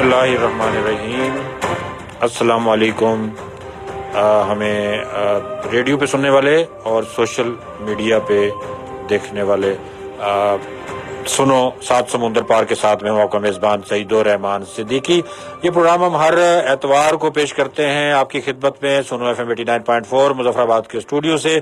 اللہ الرحمن الرحیم۔ السلام علیکم۔ ہمیں ریڈیو پہ سننے والے اور سوشل میڈیا پہ دیکھنے والے، سنو سات سمندر پار کے ساتھ میں ہوں آپ کا میزبان سعید الرحمان صدیقی۔ یہ پروگرام ہم ہر اتوار کو پیش کرتے ہیں آپ کی خدمت میں سنو ایف ایم 89.4 مظفر آباد کے اسٹوڈیو سے،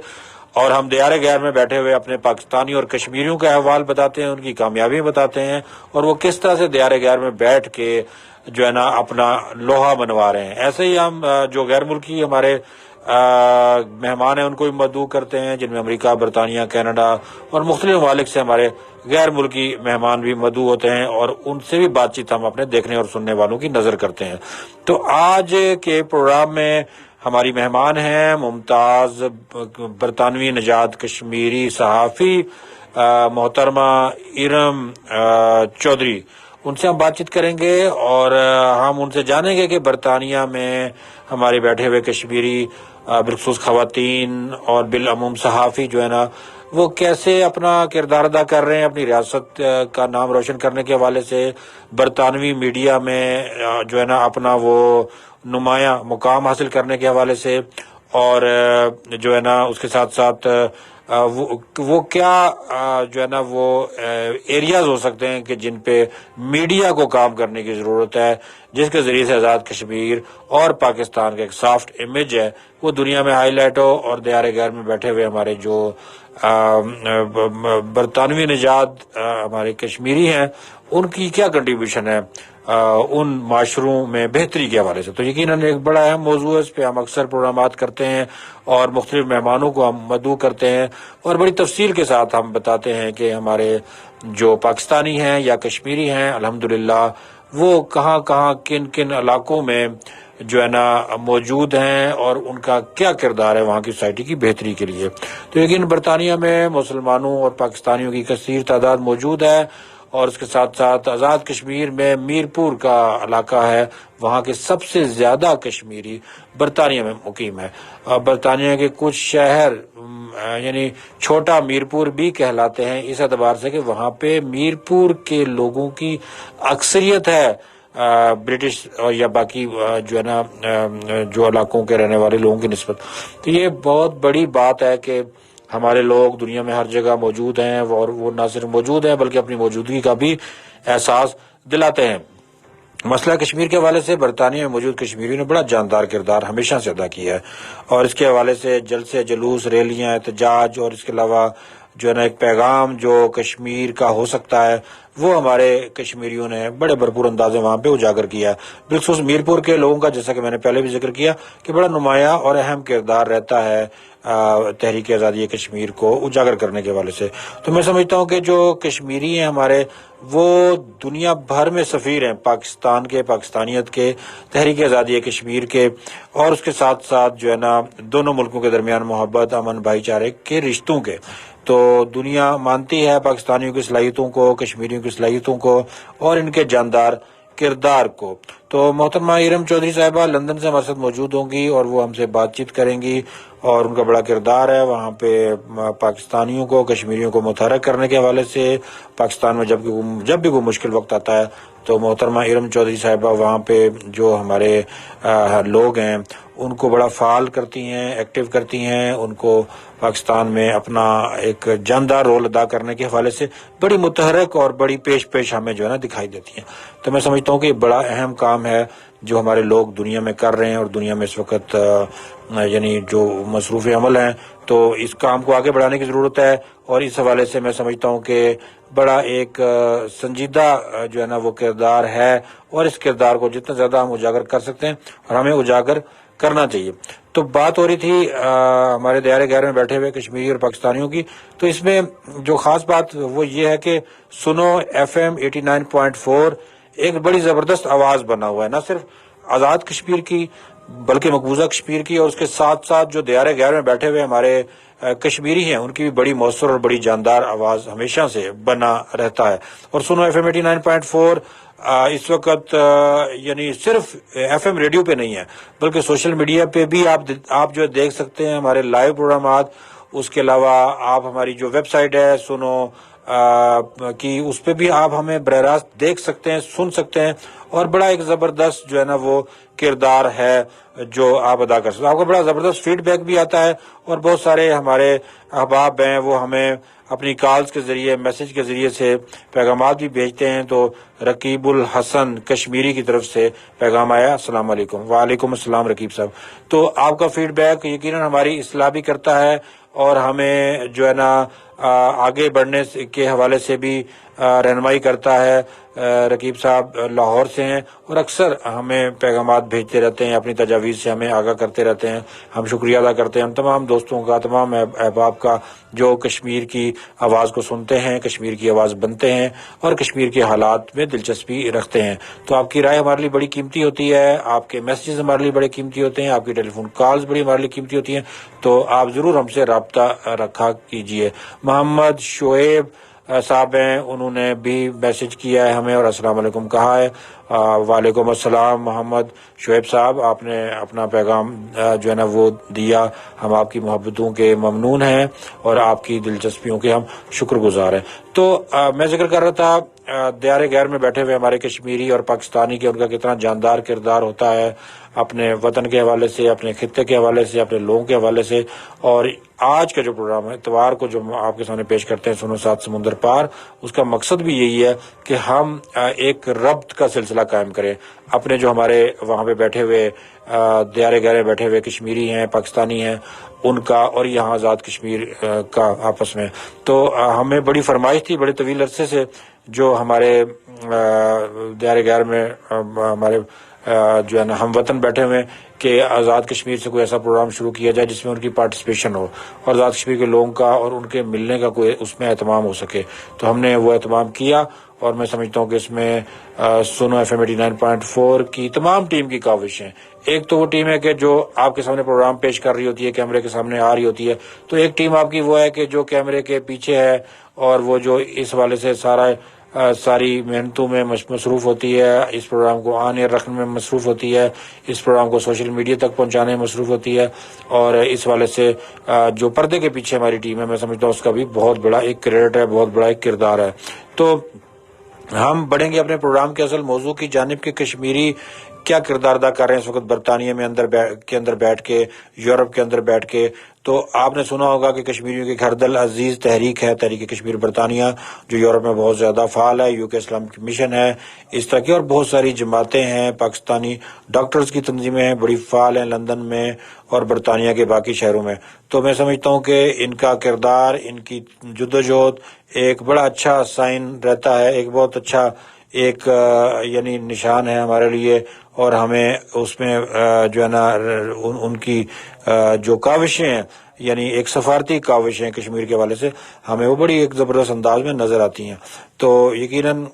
اور ہم دیار غیر میں بیٹھے ہوئے اپنے پاکستانی اور کشمیریوں کا احوال بتاتے ہیں، ان کی کامیابی بتاتے ہیں، اور وہ کس طرح سے دیار غیر میں بیٹھ کے جو ہے نا اپنا لوہا بنوا رہے ہیں۔ ایسے ہی ہم جو غیر ملکی ہمارے مہمان ہیں ان کو بھی مدعو کرتے ہیں، جن میں امریکہ، برطانیہ، کینیڈا اور مختلف ممالک سے ہمارے غیر ملکی مہمان بھی مدعو ہوتے ہیں، اور ان سے بھی بات چیت ہم اپنے دیکھنے اور سننے والوں کی نظر کرتے ہیں۔ تو آج کے پروگرام میں ہماری مہمان ہیں ممتاز برطانوی نژاد کشمیری صحافی محترمہ ارم چودھری۔ ان سے ہم بات چیت کریں گے اور ہم ان سے جانیں گے کہ برطانیہ میں ہمارے بیٹھے ہوئے کشمیری بالخصوص خواتین اور بالعموم صحافی جو ہے نا وہ کیسے اپنا کردار ادا کر رہے ہیں اپنی ریاست کا نام روشن کرنے کے حوالے سے، برطانوی میڈیا میں جو ہے نا اپنا وہ نمایاں مقام حاصل کرنے کے حوالے سے، اور جو ہے نا اس کے ساتھ ساتھ وہ کیا جو ہے نا وہ ایریاز ہو سکتے ہیں کہ جن پہ میڈیا کو کام کرنے کی ضرورت ہے، جس کے ذریعے سے آزاد کشمیر اور پاکستان کا ایک سافٹ امیج ہے وہ دنیا میں ہائی لائٹ ہو، اور دیار غیر میں بیٹھے ہوئے ہمارے جو برطانوی نژاد ہمارے کشمیری ہیں ان کی کیا کنٹریبیوشن ہے ان معاشروں میں بہتری کے حوالے سے۔ تو یقیناً ایک بڑا اہم موضوع ہے، اس پہ ہم اکثر پروگرامات کرتے ہیں اور مختلف مہمانوں کو ہم مدعو کرتے ہیں، اور بڑی تفصیل کے ساتھ ہم بتاتے ہیں کہ ہمارے جو پاکستانی ہیں یا کشمیری ہیں الحمدللہ وہ کہاں کہاں کن کن علاقوں میں جو ہے نا موجود ہیں اور ان کا کیا کردار ہے وہاں کی سوسائٹی کی بہتری کے لیے۔ تو یقین برطانیہ میں مسلمانوں اور پاکستانیوں کی کثیر تعداد موجود ہے، اور اس کے ساتھ ساتھ آزاد کشمیر میں میرپور کا علاقہ ہے، وہاں کے سب سے زیادہ کشمیری برطانیہ میں مقیم ہے۔ برطانیہ کے کچھ شہر یعنی چھوٹا میرپور بھی کہلاتے ہیں اس اعتبار سے کہ وہاں پہ میرپور کے لوگوں کی اکثریت ہے برٹش یا باقی جو ہے نا جو علاقوں کے رہنے والے لوگوں کی نسبت۔ تو یہ بہت بڑی بات ہے کہ ہمارے لوگ دنیا میں ہر جگہ موجود ہیں، اور وہ نہ صرف موجود ہیں بلکہ اپنی موجودگی کا بھی احساس دلاتے ہیں۔ مسئلہ کشمیر کے حوالے سے برطانیہ میں موجود کشمیریوں نے بڑا جاندار کردار ہمیشہ سے ادا کیا ہے، اور اس کے حوالے سے جلسے، جلوس، ریلیاں، احتجاج، اور اس کے علاوہ جو ہے نا ایک پیغام جو کشمیر کا ہو سکتا ہے وہ ہمارے کشمیریوں نے بڑے بھرپور انداز میں وہاں پہ اجاگر کیا ہے۔ بالخصوص میرپور کے لوگوں کا، جیسا کہ میں نے پہلے بھی ذکر کیا، کہ بڑا نمایاں اور اہم کردار رہتا ہے تحریک آزادی کشمیر کو اجاگر کرنے کے حوالے سے۔ تو میں سمجھتا ہوں کہ جو کشمیری ہیں ہمارے وہ دنیا بھر میں سفیر ہیں پاکستان کے، پاکستانیت کے، تحریک آزادی کشمیر کے، اور اس کے ساتھ ساتھ جو ہے نا دونوں ملکوں کے درمیان محبت، امن، بھائی چارے کے رشتوں کے۔ تو دنیا مانتی ہے پاکستانیوں کی صلاحیتوں کو، کشمیریوں کی صلاحیتوں کو، اور ان کے جاندار کردار کو۔ تو محترمہ ارم چودھری صاحبہ لندن سے ہمارے ساتھ موجود ہوں گی، اور وہ ہم سے بات چیت کریں گی، اور ان کا بڑا کردار ہے وہاں پہ پاکستانیوں کو، کشمیریوں کو متحرک کرنے کے حوالے سے۔ پاکستان میں جب بھی کوئی مشکل وقت آتا ہے تو محترمہ ارم چودھری صاحبہ وہاں پہ جو ہمارے لوگ ہیں ان کو بڑا فعال کرتی ہیں، ایکٹیو کرتی ہیں، ان کو پاکستان میں اپنا ایک جاندار رول ادا کرنے کے حوالے سے بڑی متحرک اور بڑی پیش ہمیں جو ہے نا دکھائی دیتی ہیں۔ تو میں سمجھتا ہوں کہ یہ بڑا اہم کام ہے جو ہمارے لوگ دنیا میں کر رہے ہیں، اور دنیا میں اس وقت یعنی جو مصروف عمل ہیں، تو اس کام کو آگے بڑھانے کی ضرورت ہے، اور اس حوالے سے میں سمجھتا ہوں کہ بڑا ایک سنجیدہ جو ہے نا وہ کردار ہے، اور اس کردار کو جتنا زیادہ ہم اجاگر کر سکتے ہیں اور ہمیں اجاگر کرنا چاہیے۔ تو بات ہو رہی تھی ہمارے دیار غیر میں بیٹھے ہوئے کشمیری اور پاکستانیوں کی، تو اس میں جو خاص بات وہ یہ ہے کہ سنو ایف ایم 89.4 ایک بڑی زبردست آواز بنا ہوا ہے، نہ صرف آزاد کشمیر کی بلکہ مقبوضہ کشمیر کی، اور اس کے ساتھ ساتھ جو دیار غیر میں بیٹھے ہوئے ہمارے کشمیری ہیں ان کی بھی بڑی مؤثر اور بڑی جاندار آواز ہمیشہ سے بنا رہتا ہے۔ اور سنو ایف ایم 89.4 اس وقت یعنی صرف ایف ایم ریڈیو پہ نہیں ہے بلکہ سوشل میڈیا پہ بھی آپ جو دیکھ سکتے ہیں ہمارے لائیو پروگرامات، اس کے علاوہ آپ ہماری جو ویب سائٹ ہے سنو کی، اس پہ بھی آپ ہمیں براہ راست دیکھ سکتے ہیں، سن سکتے ہیں، اور بڑا ایک زبردست جو ہے نا وہ کردار ہے جو آپ ادا کر سکتے ہیں۔ آپ کو بڑا زبردست فیڈ بیک بھی آتا ہے، اور بہت سارے ہمارے احباب ہیں وہ ہمیں اپنی کالز کے ذریعے، میسج کے ذریعے سے پیغامات بھی بھیجتے ہیں۔ تو رقیب الحسن کشمیری کی طرف سے پیغام آیا، السلام علیکم۔ وعلیکم السلام رقیب صاحب۔ تو آپ کا فیڈ بیک یقیناً ہماری اصلاح بھی کرتا ہے، اور ہمیں جو ہے نا آگے بڑھنے کے حوالے سے بھی رہنمائی کرتا ہے۔ رقیب صاحب لاہور سے ہیں، اور اکثر ہمیں پیغامات بھیجتے رہتے ہیں، اپنی تجاویز سے ہمیں آگاہ کرتے رہتے ہیں۔ ہم شکریہ ادا کرتے ہیں ہم تمام دوستوں کا، تمام احباب کا جو کشمیر کی آواز کو سنتے ہیں، کشمیر کی آواز بنتے ہیں، اور کشمیر کے حالات میں دلچسپی رکھتے ہیں۔ تو آپ کی رائے ہمارے لیے بڑی قیمتی ہوتی ہے، آپ کے میسیجز ہمارے لیے بڑے قیمتی ہوتے ہیں، آپ کی ٹیلی فون کالز بڑی ہمارے لیے قیمتی ہوتی ہیں۔ تو آپ ضرور ہم سے رابطہ رکھا کیجئے۔ محمد شعیب صاحب ہیں، انہوں نے بھی میسج کیا ہے ہمیں اور السلام علیکم کہا ہے۔ وعلیکم السلام محمد شعیب صاحب، آپ نے اپنا پیغام جو ہے نا وہ دیا، ہم آپ کی محبتوں کے ممنون ہیں اور آپ کی دلچسپیوں کے ہم شکر گزار ہیں۔ تو میں ذکر کر رہا تھا دیار غیر میں بیٹھے ہوئے ہمارے کشمیری اور پاکستانی کے، ان کا کتنا جاندار کردار ہوتا ہے اپنے وطن کے حوالے سے، اپنے خطے کے حوالے سے، اپنے لوگوں کے حوالے سے۔ اور آج کا جو پروگرام ہے اتوار کو جو آپ کے سامنے پیش کرتے ہیں، سنو سات سمندر پار، اس کا مقصد بھی یہی ہے کہ ہم ایک ربط کا سلسلہ قائم کریں اپنے جو ہمارے وہاں پہ بیٹھے ہوئے دیار غیر میں بیٹھے ہوئے کشمیری ہیں، پاکستانی ہیں، ان کا اور یہاں آزاد کشمیر کا آپس میں۔ تو ہمیں بڑی فرمائش تھی بڑے طویل عرصے سے، جو ہمارے دیار غیر میں ہمارے جو ہے نا ہم وطن بیٹھے ہوئے کہ آزاد کشمیر سے کوئی ایسا پروگرام شروع کیا جائے جس میں ان کی پارٹیسپیشن ہو، اور آزاد کشمیر کے لوگوں کا اور ان کے ملنے کا کوئی اس میں اہتمام ہو سکے۔ تو ہم نے وہ اہتمام کیا، اور میں سمجھتا ہوں کہ اس میں سنو ایف ایم 89.4 کی تمام ٹیم کی کاوشیں، ایک تو وہ ٹیم ہے کہ جو آپ کے سامنے پروگرام پیش کر رہی ہوتی ہے، کیمرے کے سامنے آ رہی ہوتی ہے، تو ایک ٹیم آپ کی وہ ہے کہ جو کیمرے کے پیچھے ہے، اور وہ جو اس حوالے سے ساری محنتوں میں مصروف ہوتی ہے، اس پروگرام کو آن ایئر رکھنے میں مصروف ہوتی ہے، اس پروگرام کو سوشل میڈیا تک پہنچانے میں مصروف ہوتی ہے، اور اس حوالے سے جو پردے کے پیچھے ہماری ٹیم ہے، میں سمجھتا ہوں اس کا بھی بہت بڑا ایک کریڈٹ ہے، بہت بڑا ایک کردار ہے۔ تو ہم بڑھیں گے اپنے پروگرام کے اصل موضوع کی جانب کہ کشمیری کیا کردار ادا کر رہے ہیں اس وقت برطانیہ میں کے اندر بیٹھ کے، یورپ کے اندر بیٹھ کے۔ تو آپ نے سنا ہوگا کہ کشمیریوں کی گھر دل عزیز تحریک ہے، تحریک کشمیر برطانیہ، جو یورپ میں بہت زیادہ فعال ہے، UK اسلامک مشن ہے، اس طرح کی اور بہت ساری جماعتیں ہیں، پاکستانی ڈاکٹرز کی تنظیمیں ہیں بڑی فعال ہیں لندن میں اور برطانیہ کے باقی شہروں میں۔ تو میں سمجھتا ہوں کہ ان کا کردار، ان کی جدوجہد ایک بڑا اچھا سائن رہتا ہے، ایک بہت اچھا ایک یعنی نشان ہے ہمارے لیے، اور ہمیں اس میں جو ہے نا ان کی جو کاوشیں ہیں، یعنی ایک سفارتی کاوشیں کشمیر کے حوالے سے، ہمیں وہ بڑی ایک زبردست انداز میں نظر آتی ہیں۔ تو یقیناً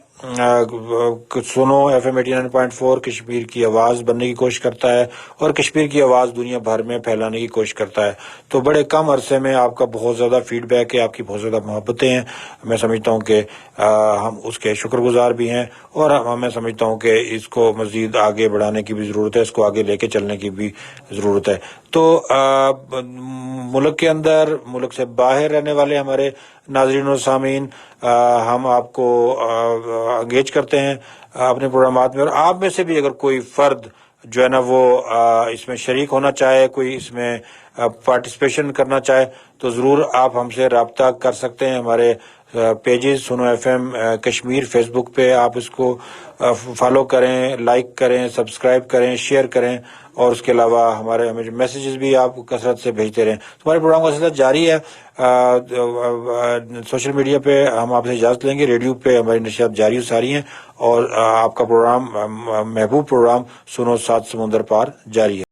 سنو ایف ایم 89.4 کشمیر کی آواز بننے کی کوشش کرتا ہے، اور کشمیر کی آواز دنیا بھر میں پھیلانے کی کوشش کرتا ہے۔ تو بڑے کم عرصے میں آپ کا بہت زیادہ فیڈ بیک ہے، آپ کی بہت زیادہ محبتیں ہیں، میں سمجھتا ہوں کہ ہم اس کے شکر گزار بھی ہیں، اور میں سمجھتا ہوں کہ اس کو مزید آگے بڑھانے کی بھی ضرورت ہے، اس کو آگے لے کے چلنے کی بھی ضرورت ہے۔ تو ملک کے اندر، ملک سے باہر رہنے والے ہمارے ناظرین و سامعین، ہم آپ کو انگیج کرتے ہیں اپنے پروگرامات میں، اور آپ میں سے بھی اگر کوئی فرد جو ہے نا وہ اس میں شریک ہونا چاہے، کوئی اس میں پارٹیسپیشن کرنا چاہے، تو ضرور آپ ہم سے رابطہ کر سکتے ہیں۔ ہمارے پیجز سنو ایف ایم کشمیر فیس بک پہ آپ اس کو فالو کریں، لائک کریں، سبسکرائب کریں، شیئر کریں، اور اس کے علاوہ ہمارے میسیجز بھی آپ کثرت سے بھیجتے رہیں۔ ہمارے پروگرام کا سلسلہ جاری ہے، سوشل میڈیا پہ ہم آپ سے اجازت لیں گے، ریڈیو پہ ہماری نشریات جاری ساری ہیں، اور آپ کا پروگرام محبوب پروگرام سنو سات سمندر پار جاری ہے۔